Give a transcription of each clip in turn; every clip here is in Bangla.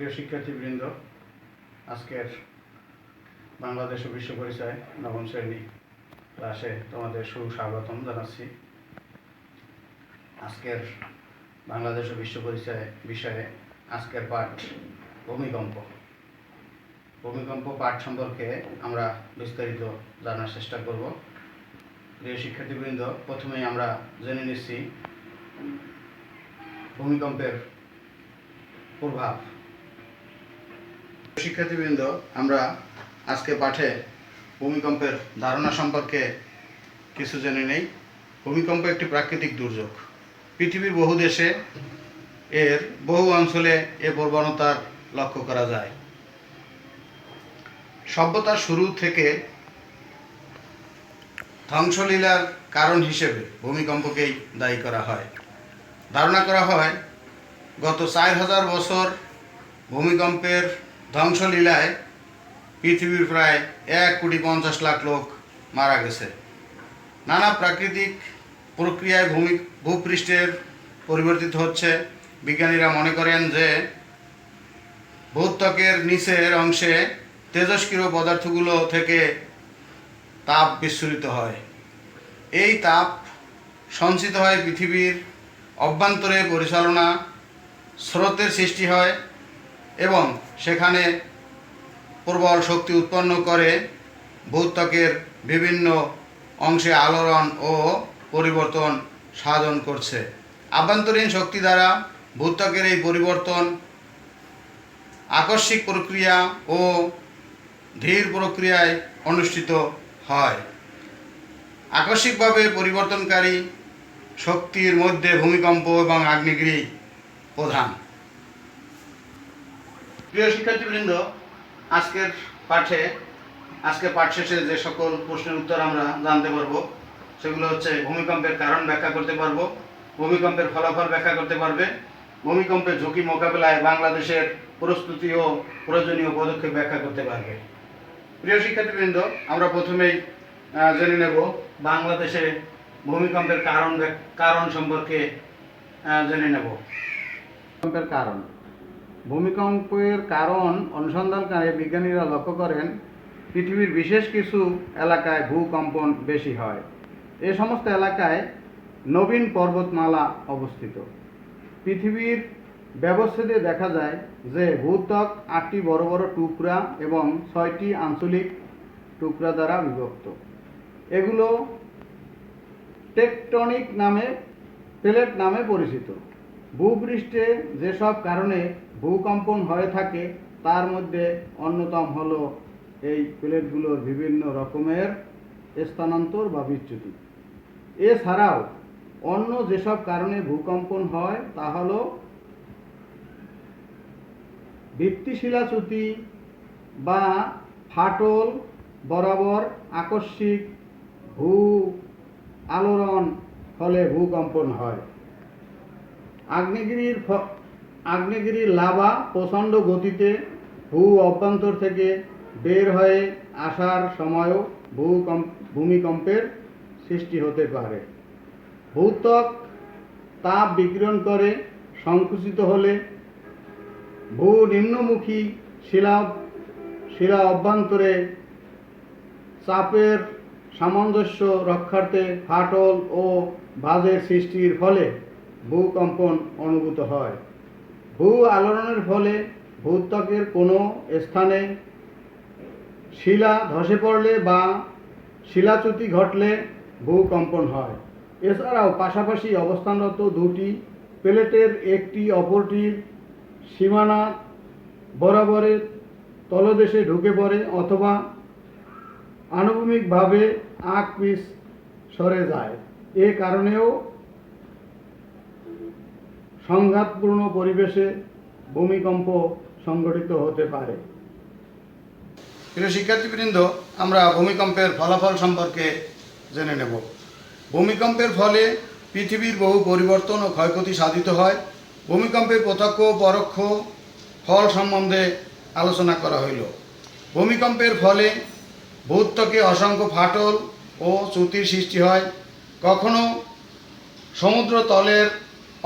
প্রিয় শিক্ষার্থীবৃন্দ, আজকের বাংলাদেশ ও বিশ্ব পরিচয় নবম শ্রেণী ক্লাসে তোমাদের সুস্বাগতম জানাচ্ছি। আজকের বাংলাদেশ ও বিশ্ব পরিচয় বিষয়ে আজকের পাঠ ভূমিকম্প। ভূমিকম্প পাঠ সম্পর্কে আমরা বিস্তারিত জানার চেষ্টা করব। প্রিয় শিক্ষার্থীবৃন্দ, প্রথমেই আমরা জেনে নিচ্ছি ভূমিকম্পের প্রভাব। শিক্ষার্থীবৃন্দ, আমরা আজকে পাঠে ভূমিকম্পের ধারণা সম্পর্কে কিছু জেনে নেই। ভূমিকম্প একটি প্রাকৃতিক দুর্যোগ। পৃথিবীর বহু দেশে এর বহু অঞ্চলে এ প্রবণতার লক্ষ্য করা যায়। সভ্যতার শুরু থেকে ধ্বংসলীলার কারণ হিসেবে ভূমিকম্পকেই দায়ী করা হয়। ধারণা করা হয় গত 4000 বছর ভূমিকম্পের ধ্বংসলীলায় পৃথিবীর প্রায় 1,50,00,000 লোক মারা গেছে। নানা প্রাকৃতিক প্রক্রিয়ায় ভূপৃষ্ঠের পরিবর্তিত হচ্ছে। বিজ্ঞানীরা মনে করেন যে ভূত্বকের নিচের অংশে তেজস্ক্রিয় পদার্থগুলো থেকে তাপ বিচ্ছুরিত হয়। এই তাপ সঞ্চিত হয় পৃথিবীর অভ্যন্তরে, পরিচালনা স্রোতের সৃষ্টি হয় এবং সেখানে প্রবল শক্তি উৎপন্ন করে ভূত্বকের বিভিন্ন অংশে আলোড়ন ও পরিবর্তন সাধন করছে। আভ্যন্তরীণ শক্তি দ্বারা ভূত্বকের এই পরিবর্তন আকস্মিক প্রক্রিয়া ও ধীর প্রক্রিয়ায় অনুষ্ঠিত হয়। আকস্মিকভাবে পরিবর্তনকারী শক্তির মধ্যে ভূমিকম্প এবং আগ্নেয়গিরি প্রধান। প্রিয় শিক্ষার্থীবৃন্দ, আজকের পাঠ শেষে যে সকল প্রশ্নের উত্তর আমরা জানতে পারবো সেগুলো হচ্ছে: ভূমিকম্পের কারণ ব্যাখ্যা করতে পারবো, ভূমিকম্পের ফলাফল ব্যাখ্যা করতে পারবে, ভূমিকম্পের ঝুঁকি মোকাবেলায় বাংলাদেশের প্রস্তুতি ও প্রয়োজনীয় পদক্ষেপ ব্যাখ্যা করতে পারবে। প্রিয় শিক্ষার্থীবৃন্দ, আমরা প্রথমেই জেনে নেব বাংলাদেশে ভূমিকম্পের কারণ সম্পর্কে জেনে নেব। ভূমিকম্পের কারণ অনুসন্ধানকারী বিজ্ঞানীরা লক্ষ্য করেন পৃথিবীর বিশেষ কিছু এলাকায় ভূকম্পন বেশি হয়। এ সমস্ত এলাকায় নবীন পর্বতমালা অবস্থিত। পৃথিবীর ব্যবচ্ছেদে দেখা যায় যে ভূত্বক 8টি বড় বড় টুকরা এবং 6টি আঞ্চলিক টুকরা দ্বারা বিভক্ত। এগুলো টেকটনিক প্লেট নামে পরিচিত। ভূপৃষ্ঠে যেসব কারণে ভূকম্পন হয়ে থাকে তার মধ্যে অন্যতম হলো এই প্লেটগুলোর বিভিন্ন রকমের স্থানান্তর বা বিচ্যুতি। এছাড়াও অন্য যেসব কারণে ভূকম্পন হয় তা হলো ভিত্তিশিলাচ্যুতি বা ফাটল বরাবর আকস্মিক ভূ আলোড়ন ফলে ভূকম্পন হয়। আগ্নেয়গিরির লাভা প্রচণ্ড গতিতে অভ্যন্তর থেকে বের হয়ে আসার সময়ও ভূমিকম্পের সৃষ্টি হতে পারে। ভূত্বক তাপ বিকিরণ করে সংকুচিত হলে নিম্নমুখী শিলা অভ্যন্তরে চাপের সামঞ্জস্য রক্ষার্থে ফাটল ও ভাঁজের সৃষ্টির ফলে ভূকম্পন অনুভূত হয়। ভূ আলোড়নের ফলে ভূত্বকের কোনো স্থানে শিলা ধসে পড়লে বা শিলাচ্যুতি ঘটলে ভূকম্পন হয়। এছাড়াও পাশাপাশি অবস্থানরত দুটি প্লেটের একটি অপরটির সীমানা বরাবরের তলদেশে ঢুকে পড়ে অথবা আনুভূমিকভাবে আগ-পিছ সরে যায়। এ কারণেও সংঘাতপূর্ণ পরিবেশে ভূমিকম্প সংঘটিত হতে পারে। প্রিয় শিক্ষার্থীবৃন্দ, আমরা ভূমিকম্পের ফলাফল সম্পর্কে জেনে নেব। ভূমিকম্পের ফলে পৃথিবীর বহু পরিবর্তন ও ক্ষয়ক্ষতি সাধিত হয়। ভূমিকম্পের প্রত্যক্ষ ও পরোক্ষ ফল সম্বন্ধে আলোচনা করা হইল। ভূমিকম্পের ফলে ভূত্বকে অসংখ্য ফাটল ও চ্যুতির সৃষ্টি হয়। কখনো সমুদ্র তলের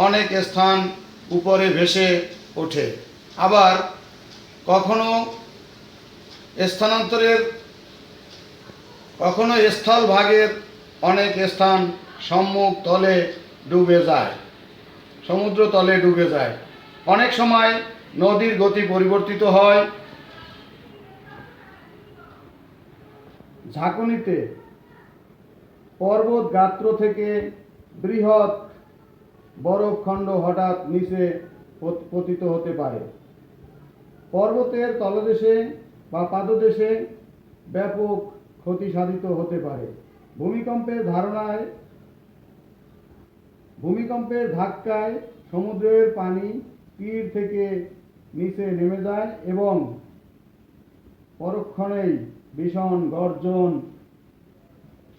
অনেক স্থান উপরে ভেসে ওঠে, আবার কখনো স্থানান্তরের কখনো স্থলভাগের অনেক স্থান সম্মুখ তলে ডুবে যায়, সমুদ্র তলে ডুবে যায়। অনেক সময় নদীর গতি পরিবর্তিত হয়। ঝাঁকুনিতে পর্বত গাত্র থেকে বৃহৎ বরফখণ্ড হঠাৎ নিচে পতিত হতে পারে। পর্বতের তলদেশে বা পাদদেশে ব্যাপক ক্ষতি সাধিত হতে পারে। ভূমিকম্পের ধাক্কায় সমুদ্রের পানি তীর থেকে নিচে নেমে যায় এবং পরক্ষণেই ভীষণ গর্জন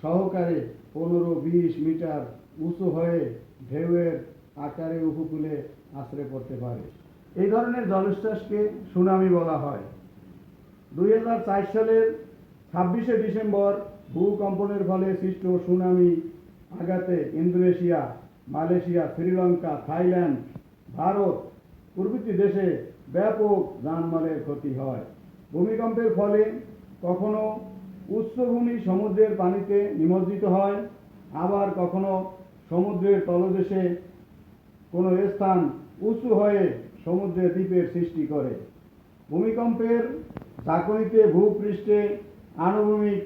সহকারে 15-20 মিটার উঁচু হয়ে ঢেউয়ের আকারে উপকূলে আছড়ে পড়তে পারে। এই ধরনের জলোচ্ছ্বাসকে সুনামি বলা হয়। 2004 সালের 26শে ডিসেম্বর ভূকম্পনের ফলে সৃষ্ট সুনামি আঘাতে Indonesia, Malaysia, Sri Lanka, Thailand, Bharat প্রভৃতি দেশে ব্যাপক জানমালের ক্ষতি হয়। ভূমিকম্পের ফলে কখনো উচ্চভূমি সমুদ্রের পানিতে নিমজ্জিত হয়, আবার কখনো সমুদ্রের তলদেশে কোনো স্থান উঁচু হয়ে সমুদ্রে দ্বীপের সৃষ্টি করে। ভূমিকম্পের ঝাঁকুনিতে ভূপৃষ্ঠে আনুভূমিক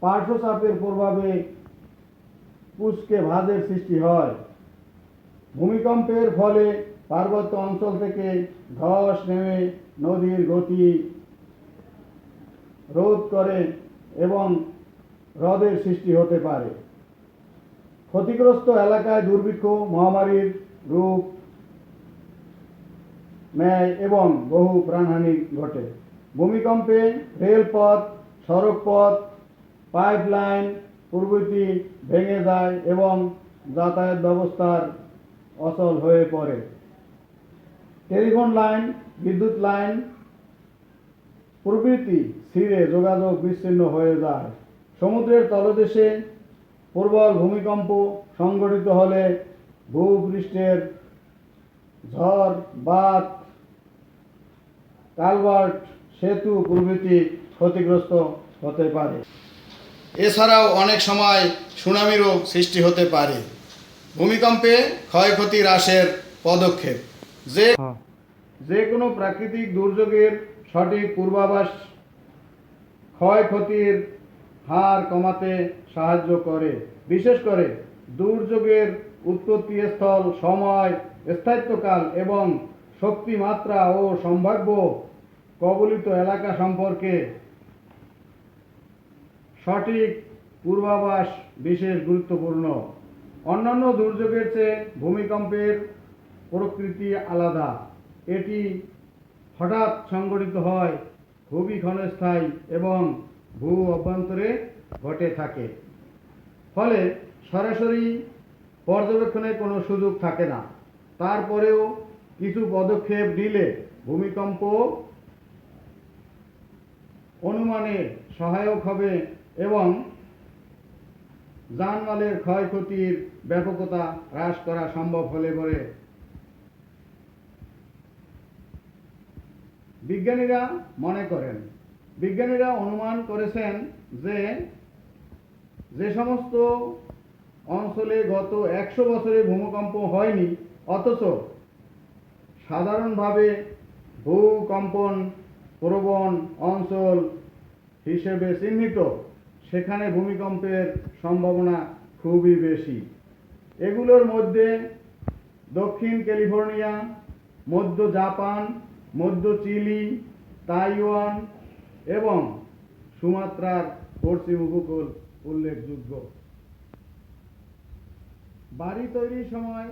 পার্শ্বচাপের প্রভাবে পুষ্কে ভাঁজের সৃষ্টি হয়। ভূমিকম্পের ফলে পার্বত্য অঞ্চল থেকে ধস নেমে নদীর গতি রোধ করে এবং হ্রদের সৃষ্টি হতে পারে। ক্ষতিগ্রস্ত এলাকায় দুর্ভিক্ষ, মহামারীর রূপ নেয় এবং বহু প্রাণহানি ঘটে। ভূমিকম্পে রেলপথ, সড়কপথ, পাইপলাইন প্রভৃতি ভেঙে যায় এবং যাতায়াত ব্যবস্থার অচল হয়ে পড়ে। টেলিফোন লাইন, বিদ্যুৎ লাইন প্রভৃতি ছিঁড়ে যোগাযোগ বিচ্ছিন্ন হয়ে যায়। সমুদ্রের তলদেশে প্রবল ভূমিকম্প সংঘটিত হলে ভূপৃষ্ঠের ঝড়, বাঁধ, কালভার্ট, সেতু প্রভৃতি ক্ষতিগ্রস্ত হতে পারে। এছাড়াও অনেক সময় সুনামিরও সৃষ্টি হতে পারে। ভূমিকম্পে ক্ষয়ক্ষতি হ্রাসের পদক্ষেপ। যে কোনো প্রাকৃতিক দুর্যোগের সঠিক পূর্বাভাস ক্ষয়ক্ষতির হার কমাতে সাহায্য করে। বিশেষ করে দুর্যোগের উৎপত্তিস্থল, সময়, স্থায়িত্বকাল এবং শক্তিমাত্রা ও সম্ভাব্য কবলিত এলাকা সম্পর্কে সঠিক পূর্বাভাস বিশেষ গুরুত্বপূর্ণ। অন্যান্য দুর্যোগের চেয়ে ভূমিকম্পের প্রকৃতি আলাদা। এটি হঠাৎ সংঘটিত হয়, খুবই ক্ষণস্থায়ী এবং ভূ অভ্যন্তরে ঘটে থাকে। ফলে সরাসরি পর্যবেক্ষণের কোনো সুযোগ থাকে না। তারপরেও কিছু পদক্ষেপ নিলে ভূমিকম্প অনুমানে সহায়ক হবে এবং জানমালের ক্ষয়ক্ষতির ব্যাপকতা হ্রাস করা সম্ভব হলে পরে বিজ্ঞানীরা অনুমান করেছেন যে সমস্ত অঞ্চলে গত 100 বছরে ভূমিকম্প হয়নি অথচ সাধারণভাবে ভূকম্পন প্রবণ অঞ্চল হিসেবে চিহ্নিত, সেখানে ভূমিকম্পের সম্ভাবনা খুবই বেশি। এগুলোর মধ্যে দক্ষিণ ক্যালিফোর্নিয়া, মধ্য জাপান, মধ্য চিলি, তাইওয়ান এবং সুমাত্রার পশ্চিম উপকূল উল্লেখযোগ্য। বাড়ি তৈরির সময়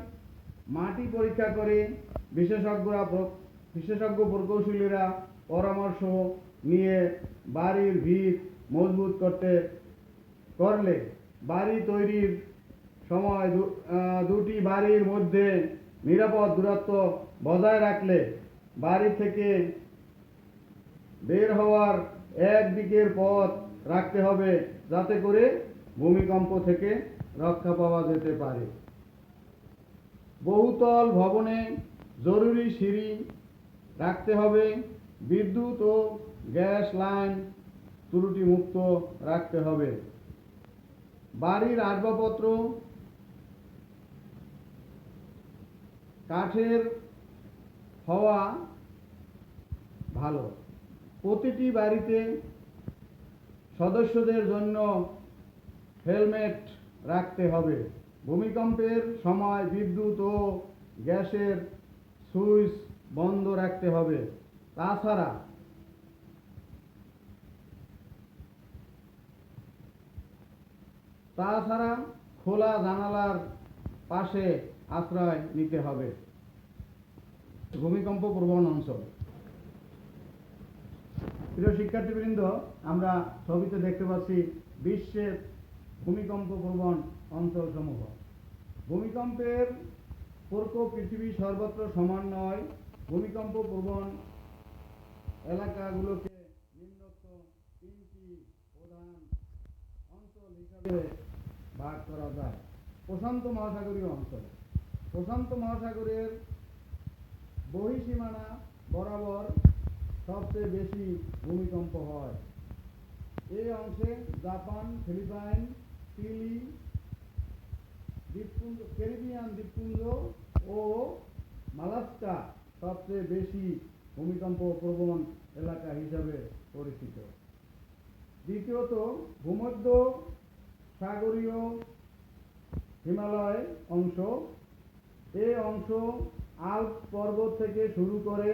মাটি পরীক্ষা করে বিশেষজ্ঞ প্রকৌশলীরা পরামর্শ নিয়ে বাড়ির ভিত মজবুত করলে বাড়ি তৈরির সময় দুটি বাড়ির মধ্যে নিরাপদ দূরত্ব বজায় রাখলে বাড়ি থেকে বের হওয়ার একদিকের পথ রাখতে হবে, যাতে করে ভূমিকম্প থেকে রক্ষা পাওয়া যেতে পারে। বহুতল ভবনে জরুরি সিঁড়ি রাখতে হবে। বিদ্যুৎ ও গ্যাস লাইন ত্রুটিমুক্ত রাখতে হবে। বাড়ির আসবাবপত্র কাঠের হওয়া ভালো। প্রতিটি বাড়িতে সদস্যদের জন্য হেলমেট রাখতে হবে। ভূমিকম্পের সময় বিদ্যুৎ ও গ্যাসের সুইচ বন্ধ রাখতে হবে। তাছাড়া খোলা জানালার পাশে আশ্রয় নিতে হবে। ভূমিকম্প প্রবণ অঞ্চল। প্রিয় শিক্ষার্থীবৃন্দ, আমরা ছবিতে দেখতে পাচ্ছি বিশ্বের ভূমিকম্প প্রবণ অঞ্চলসমূহ। ভূমিকম্পের প্রকোপ পৃথিবী সর্বত্র সমান নয়। ভূমিকম্প প্রবণ এলাকাগুলোকে নিম্নোক্ত তিনটি প্রধান অঞ্চল হিসাবে ভাগ করা যায়। প্রশান্ত মহাসাগরীয় অঞ্চল। প্রশান্ত মহাসাগরের বহিঃসীমানা বরাবর সবচেয়ে বেশি ভূমিকম্প হয়। এই অংশে জাপান, ফিলিপাইন, চিলি, ক্যারিবিয়ান দ্বীপপুঞ্জ ও মালাস্কা সবচেয়ে বেশি ভূমিকম্প প্রবণ এলাকা হিসাবে পরিচিত। দ্বিতীয়ত, ভূমধ্য সাগরীয় হিমালয় অংশ। এই অংশ আল্পস পর্বত থেকে শুরু করে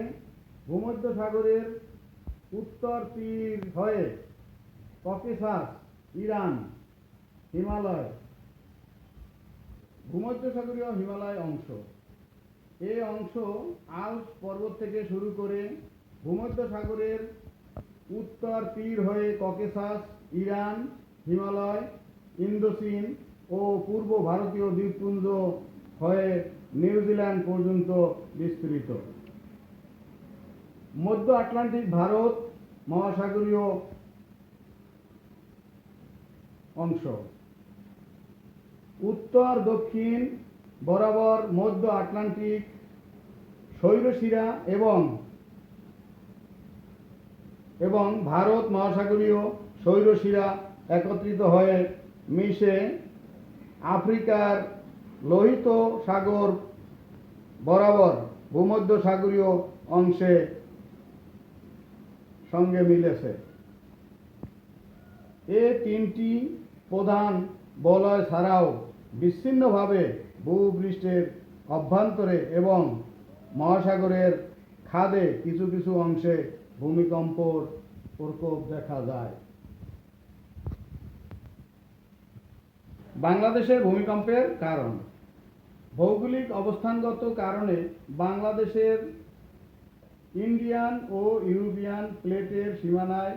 ভূমধ্যসাগরের উত্তর তীর হয়ে ককেসাস, ইরান, হিমালয়, ভূমধ্যসাগরীয় হিমালয় অংশ। এই অংশ আল্পস পর্বত থেকে শুরু করে ভূমধ্যসাগরের উত্তর তীর হয়ে ককেসাস, ইরান, হিমালয়, ইন্দোচীন ও পূর্ব ভারতীয় দ্বীপপুঞ্জ হয়ে নিউজিল্যান্ড পর্যন্ত বিস্তৃত। মধ্য আটলান্টিক ভারত মহাসাগরীয় অংশ। উত্তর দক্ষিণ বরাবর মধ্য আটলান্টিক শৈলশিরা এবং ভারত মহাসাগরীয় শৈলশিরা একত্রিত হয়ে মিশে আফ্রিকার লোহিত সাগর বরাবর ভূমধ্যসাগরীয় অংশে সঙ্গে মিলেছে। এই তিনটি প্রধান বলয় ছাড়াও বিচ্ছিন্নভাবে ভূপৃষ্ঠের অভ্যন্তরে এবং মহাসাগরের খাদে কিছু কিছু অংশে ভূমিকম্পর প্রকোপ দেখা যায়। বাংলাদেশের ভূমিকম্পের কারণ। ভৌগোলিক অবস্থানগত কারণে বাংলাদেশের ইন্ডিয়ান ও ইউরোপিয়ান প্লেটের সীমানায়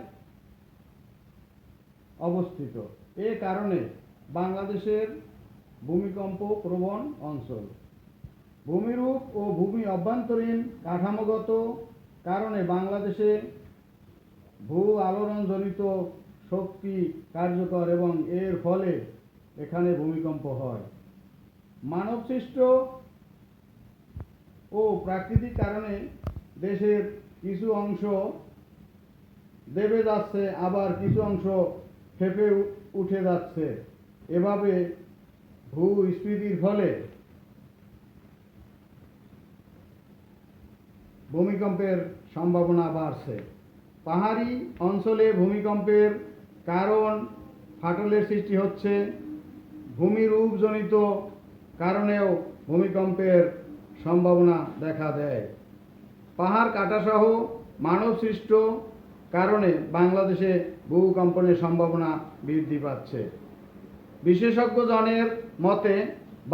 অবস্থিত। এ কারণে বাংলাদেশের ভূমিকম্প প্রবণ অঞ্চল। ভূমিরূপ ও ভূমি অভ্যন্তরীণ কাঠামোগত কারণে বাংলাদেশে ভূ আলোড়নজনিত শক্তি কার্যকর এবং এর ফলে এখানে ভূমিকম্প হয়। মানবসৃষ্ট ও প্রাকৃতিক কারণে দেশের কিছু অংশ দেবে যাচ্ছে, আবার কিছু অংশ ফেঁপে উঠে যাচ্ছে। এভাবে ভূস্ফীতির ফলে ভূমিকম্পের সম্ভাবনা বাড়ছে। পাহাড়ি অঞ্চলে ভূমিকম্পের কারণ ফাটলের সৃষ্টি হচ্ছে। ভূমিরূপজনিত কারণেও ভূমিকম্পের সম্ভাবনা দেখা দেয়। পাহাড় কাটাসহ মানবসৃষ্ট কারণে বাংলাদেশে ভূকম্পনের সম্ভাবনা বৃদ্ধি পাচ্ছে। বিশেষজ্ঞজনের মতে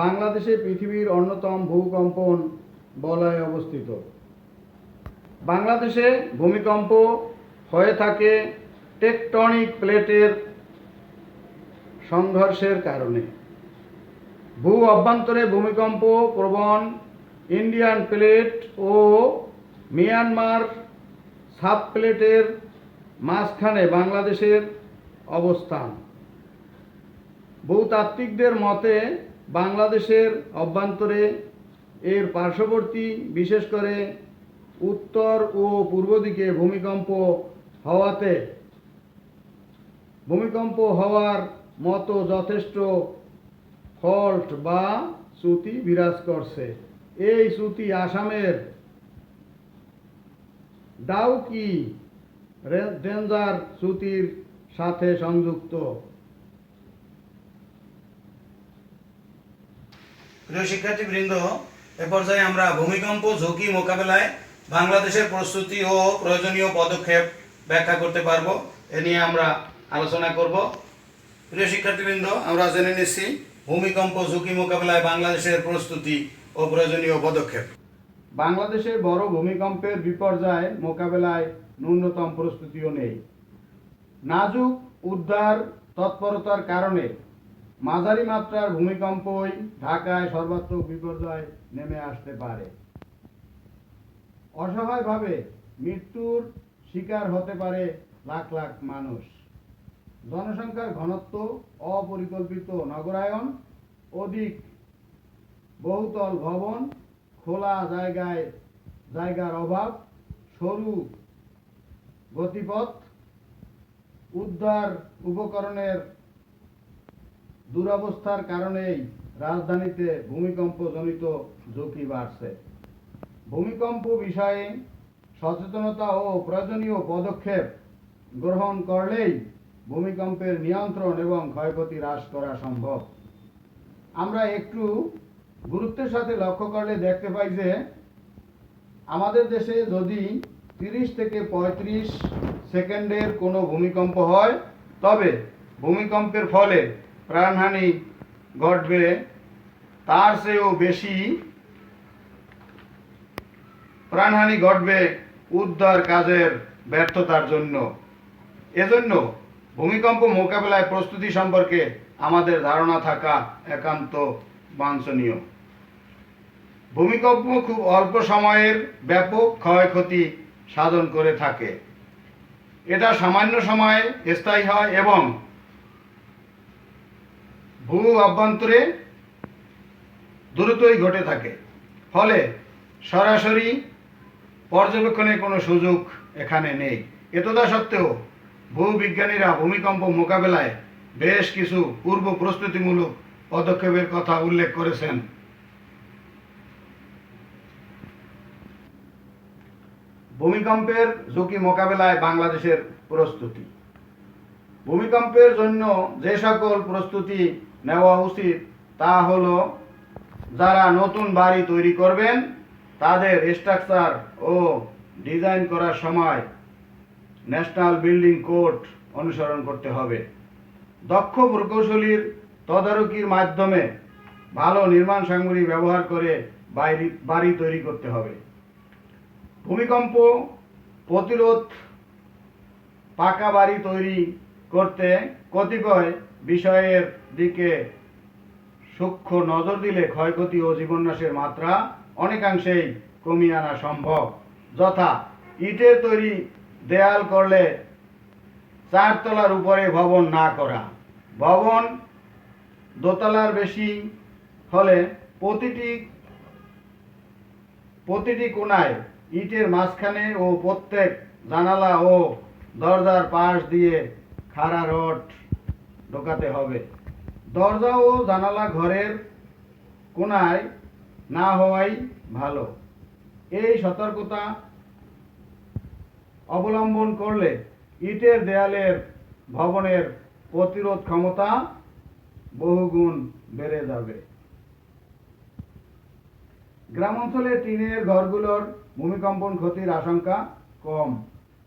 বাংলাদেশে পৃথিবীর অন্যতম ভূকম্পন বলয়ে অবস্থিত। বাংলাদেশে ভূমিকম্প হয়ে থাকে টেকটনিক প্লেটের সংঘর্ষের কারণে। ভূ অভ্যন্তরে ভূমিকম্প প্রবণ ইন্ডিয়ান প্লেট ও মিয়ানমার সাবপ্লেটের মাঝখানে বাংলাদেশের অবস্থান। ভূতাত্ত্বিকদের মতে বাংলাদেশের অভ্যন্তরে এর পার্শ্ববর্তী বিশেষ করে উত্তর ও পূর্ব দিকে ভূমিকম্প হওয়ার মতো যথেষ্ট ফল্ট বা চ্যুতি বিরাজ করছে। এই চ্যুতি আসামের ডাউকি ডেঞ্জার চ্যুতির সাথে সংযুক্ত। প্রিয় শিক্ষার্থীবৃন্দ, এ পর্যায়ে আমরা ভূমিকম্প ঝুঁকি মোকাবেলায় বাংলাদেশের প্রস্তুতি ও প্রয়োজনীয় পদক্ষেপ ব্যাখ্যা করতে পারবো, এ নিয়ে আমরা আলোচনা করব। প্রিয় শিক্ষার্থীবৃন্দ, আমরা জেনে নিচ্ছি ভূমিকম্প ঝুঁকি মোকাবেলায় বাংলাদেশের প্রস্তুতি ও প্রয়োজনীয় পদক্ষেপ। বাংলাদেশে বড় ভূমিকম্পের বিপর্যয় মোকাবেলায় ন্যূনতম প্রস্তুতিও নেই। নাজুক উদ্ধার তৎপরতার কারণে মাঝারি মাত্রার ভূমিকম্পই ঢাকায় সর্বাত্মক বিপর্যয় নেমে আসতে পারে। অসহায়ভাবে মৃত্যুর শিকার হতে পারে লাখ লাখ মানুষ। জনসংখ্যার ঘনত্ব, অপরিকল্পিত নগরায়ন, অধিক বহুতল ভবন, খোলা জায়গার অভাব, সরু গতিপথ, উদ্ধার উপকরণের দুরবস্থার কারণেই রাজধানীতে ভূমিকম্পজনিত ঝুঁকি বাড়ছে। ভূমিকম্প বিষয়ে সচেতনতা ও প্রয়োজনীয় পদক্ষেপ গ্রহণ করলেই ভূমিকম্পের নিয়ন্ত্রণ এবং ক্ষয়ক্ষতি হ্রাস করা সম্ভব। আমরা একটু গুরুত্বের সাথে লক্ষ্য করলে দেখতে পাই যে আমাদের দেশে যদি 30 থেকে 35 সেকেন্ডের কোনো ভূমিকম্প হয়, তবে ভূমিকম্পের ফলে প্রাণহানি ঘটবে তার চেয়েও বেশি প্রাণহানি ঘটবে উদ্ধার কাজের ব্যর্থতার জন্য। এজন্য ভূমিকম্প মোকাবেলায় প্রস্তুতি সম্পর্কে আমাদের ধারণা থাকা একান্ত বাঞ্ছনীয়। ভূমিকম্প খুব অল্প সময়ের ব্যাপক ক্ষয়ক্ষতি সাধন করে থাকে। এটা সামান্য সময়ে স্থায়ী হয় এবং ভূ অভ্যন্তরে দ্রুতই ঘটে থাকে, ফলে সরাসরি পর্যবেক্ষণের কোনো সুযোগ এখানে নেই। এতদা সত্ত্বেও ভূবিজ্ঞানীরা ভূমিকম্প মোকাবেলায় বেশ কিছু পূর্ব প্রস্তুতিমূলক পদক্ষেপের কথা উল্লেখ করেছেন। ভূমিকম্পের ঝুঁকি মোকাবেলায় বাংলাদেশের প্রস্তুতি। ভূমিকম্পের জন্য যে সকল প্রস্তুতি নেওয়া উচিত তা হলো, যারা নতুন বাড়ি তৈরি করবেন তাদের স্ট্রাকচার ও ডিজাইন করার সময় ন্যাশনাল বিল্ডিং কোড অনুসরণ করতে হবে। দক্ষ প্রকৌশলীর তদারকির মাধ্যমে ভালো নির্মাণ সামগ্রী ব্যবহার করে বাড়ি তৈরি করতে হবে। ভূমিকম্প প্রতিরোধ পাকা বাড়ি তৈরি করতে কতিপয় বিষয়ের দিকে সূক্ষ্ম নজর দিলে ক্ষয়ক্ষতি ও জীবননাশের মাত্রা অনেকাংশেই কমিয়ে আনা সম্ভব। যথা, ইটের তৈরি দেয়াল করলে 4 তলার উপরে ভবন না করা, ভবন দোতলার বেশি হলে প্রতিটি কোণায় ইটের মাঝখানে ও প্রত্যেক জানালা ও দরজার পাশ দিয়ে খাড়া রড ঢোকাতে হবে। দরজা ও জানালা ঘরের কোণায় না হওয়াই ভালো। এই সতর্কতা অবলম্বন করলে ইটের দেয়ালের ভবনের প্রতিরোধ ক্ষমতা বহুগুণ বেড়ে যাবে। গ্রামাঞ্চলে টিনের ঘরগুলোর ভূমিকম্পন ক্ষতির আশঙ্কা কম,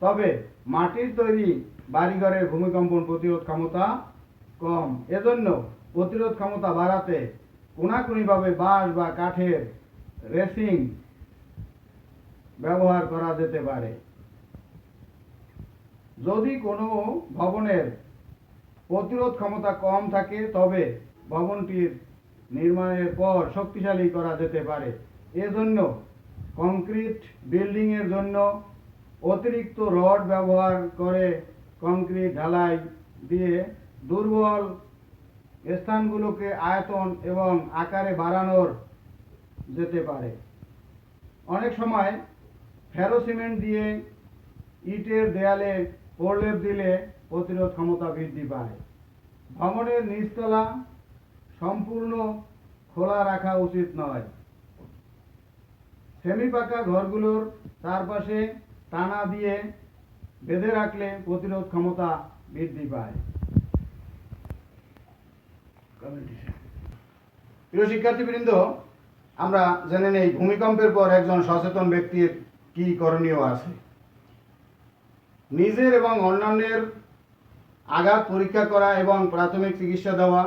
তবে মাটির তৈরি বাড়িঘরের ভূমিকম্পন প্রতিরোধ ক্ষমতা কম। এজন্য প্রতিরোধ ক্ষমতা বাড়াতে কোনাকুনিভাবে বাঁশ বা কাঠের রেসিং ব্যবহার করা যেতে পারে। যদি কোনো ভবনের প্রতিরোধ ক্ষমতা কম থাকে, তবে ভবনটির নির্মাণের পর শক্তিশালী করা যেতে পারে। এজন্য কংক্রিট বিল্ডিংয়ের জন্য অতিরিক্ত রড ব্যবহার করে কংক্রিট ঢালাই দিয়ে দুর্বল স্থানগুলোকে আয়তন এবং আকারে বাড়ানোর যেতে পারে। অনেক সময় ফেরো সিমেন্ট দিয়ে ইটের দেয়ালে প্রলেপ দিলে প্রতিরোধ ক্ষমতা বৃদ্ধি পায়। ভবনের নিচতলা সম্পূর্ণ খোলা রাখা উচিত নয়। সেমি পাকা ঘরগুলোর চারপাশে টানা দিয়ে বেঁধে রাখলে প্রতিরোধ ক্ষমতা বৃদ্ধি পায়। প্রিয় শিক্ষার্থীবৃন্দ, আমরা জেনে নেই ভূমিকম্পের পর একজন সচেতন ব্যক্তির কি করণীয় আছে। নিজের এবং অন্যান্যের আঘাত পরীক্ষা করা এবং প্রাথমিক চিকিৎসা দেওয়া,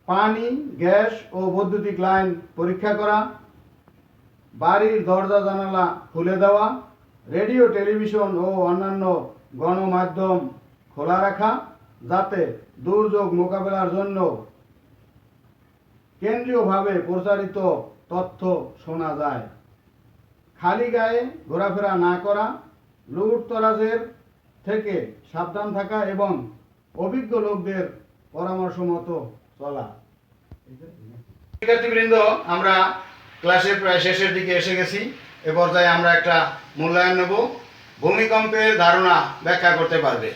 পানি, গ্যাস ও বৈদ্যুতিক লাইন পরীক্ষা করা, বাড়ির দরজা জানালা খুলে দেওয়া, রেডিও, টেলিভিশন ও অন্যান্য গণমাধ্যম খোলা রাখা যাতে দুর্যোগ মোকাবেলার জন্য কেন্দ্রীয়ভাবে প্রচারিত তথ্য শোনা যায়। খালি গায়ে ঘোরাফেরা না করা, লুটতরাজের থেকে সাবধান থাকা এবং অভিজ্ঞ লোকদের পরামর্শ মতো চলা। শিক্ষার্থীবৃন্দ, আমরা ক্লাসের প্রায় শেষের দিকে এসে গেছি। এ পর্যায়ে আমরা একটা মূল্যায়ন নেব। ভূমিকম্পের ধারণা ব্যাখ্যা করতে পারবে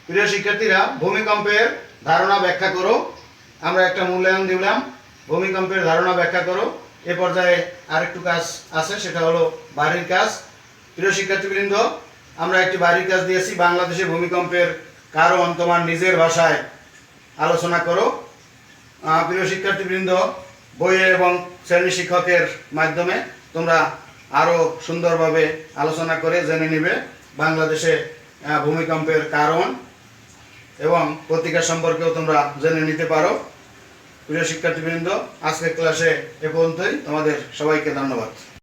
প্রিয় শিক্ষার্থীরা, ভূমিকম্পের ধারণা ব্যাখ্যা করো। আমরা একটা মূল্যায়ন দিলাম, ভূমিকম্পের ধারণা ব্যাখ্যা করো। এ পর্যায়ে আরেকটু কাজ আছে, সেটা হলো বাড়ির কাজ। প্রিয় শিক্ষার্থীবৃন্দ, আমরা একটি বাড়ির কাজ দিয়েছি। বাংলাদেশে ভূমিকম্পের কারণ তোমার নিজের ভাষায় আলোচনা করো। প্রিয় শিক্ষার্থীবৃন্দ, বইয়ে এবং শ্রেণী শিক্ষকের মাধ্যমে তোমরা আরও সুন্দরভাবে আলোচনা করে জেনে নিবে বাংলাদেশে ভূমিকম্পের কারণ এবং প্রতিকার সম্পর্কেও তোমরা জেনে নিতে পারো। প্রিয় শিক্ষার্থীবৃন্দ, আজকের ক্লাসে এ পর্যন্তই। তোমাদের সবাইকে ধন্যবাদ।